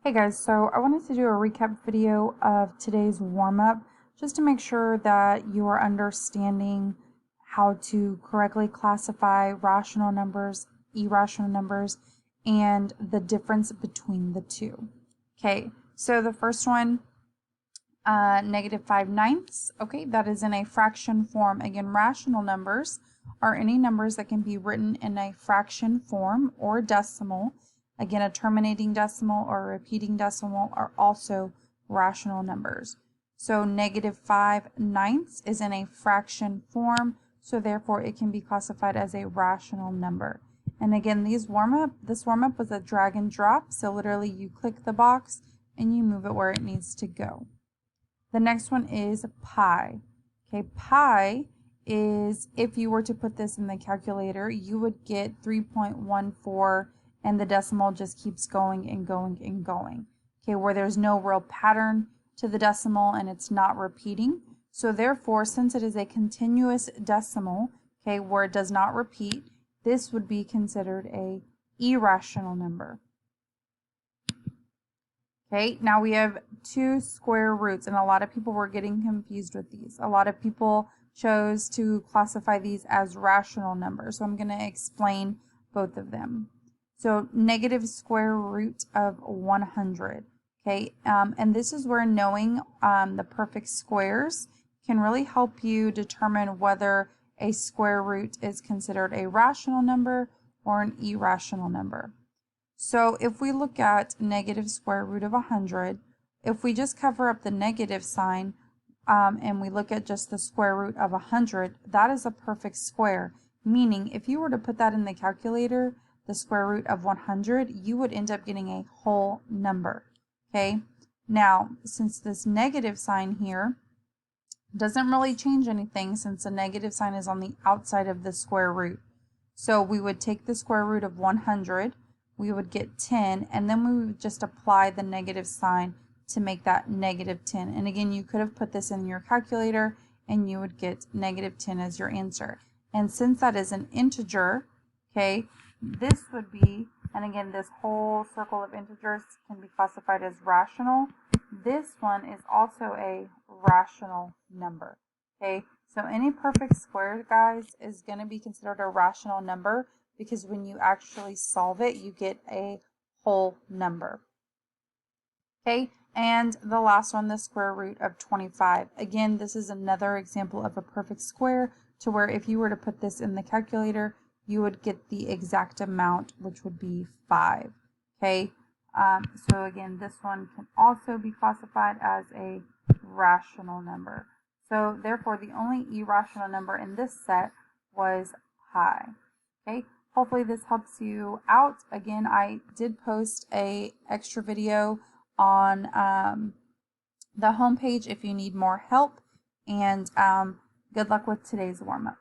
Hey guys, so I wanted to do a recap video of today's warm-up just to make sure that you are understanding how to correctly classify rational numbers, irrational numbers, and the difference between the two. Okay, so the first one, -5/9. Okay, that is in a fraction form. Again, rational numbers are any numbers that can be written in a fraction form or decimal. Again, a terminating decimal or a repeating decimal are also rational numbers. So -5/9 is in a fraction form, so therefore it can be classified as a rational number. And again, this warm-up was a drag and drop, so literally you click the box and you move it where it needs to go. The next one is pi. Okay, pi is, if you were to put this in the calculator, you would get 3.14, and the decimal just keeps going and going and going. Okay, where there's no real pattern to the decimal and it's not repeating. So therefore, since it is a continuous decimal, okay, where it does not repeat, this would be considered a irrational number. Okay, now we have two square roots, and a lot of people were getting confused with these. A lot of people chose to classify these as rational numbers, so I'm going to explain both of them. So negative square root of 100. Okay, and this is where knowing the perfect squares can really help you determine whether a square root is considered a rational number or an irrational number. So if we look at negative square root of 100, if we just cover up the negative sign and we look at just the square root of 100, that is a perfect square. Meaning, if you were to put that in the calculator, the square root of 100, you would end up getting a whole number. Okay, now since this negative sign here doesn't really change anything, since the negative sign is on the outside of the square root, so we would take the square root of 100, we would get 10, and then we would just apply the negative sign to make that -10. And again, you could have put this in your calculator and you would get -10 as your answer. And since that is an integer, okay, this would be, and again, this whole circle of integers can be classified as rational. This one is also a rational number. Okay, so any perfect square, guys, is going to be considered a rational number because when you actually solve it, you get a whole number. Okay, and the last one, the square root of 25. Again, this is another example of a perfect square, to where if you were to put this in the calculator, you would get the exact amount, which would be 5. Okay, so again, this one can also be classified as a rational number. So therefore, the only irrational number in this set was pi. Okay, hopefully this helps you out. Again, I did post a extra video on the homepage if you need more help, and good luck with today's warm-up.